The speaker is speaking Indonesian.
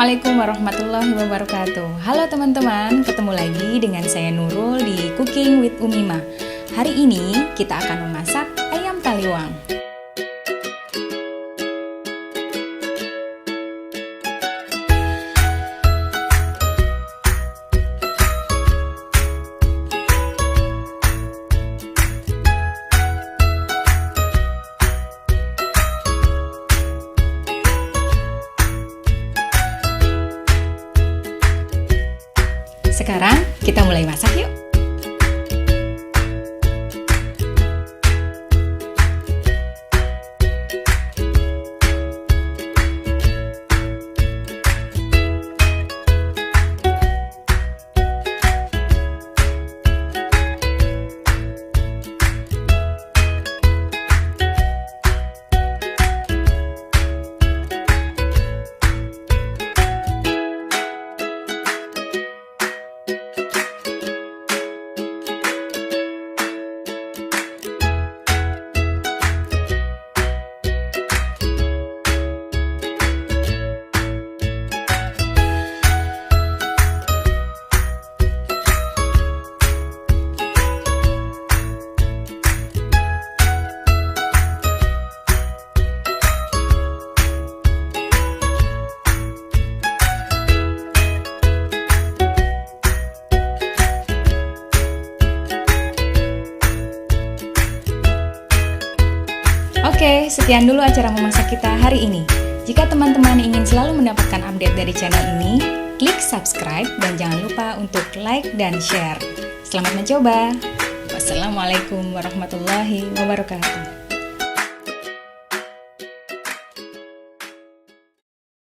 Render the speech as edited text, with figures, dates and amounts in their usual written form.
Assalamualaikum warahmatullahi wabarakatuh. Halo teman-teman, ketemu lagi dengan saya Nurul di Cooking with Umima. Hari ini kita akan memasak ayam taliwang. Sekarang kita mulai masak yuk. Oke, sekian dulu acara memasak kita hari ini. Jika teman-teman ingin selalu mendapatkan update dari channel ini, klik subscribe dan jangan lupa untuk like dan share. Selamat mencoba. Wassalamualaikum warahmatullahi wabarakatuh.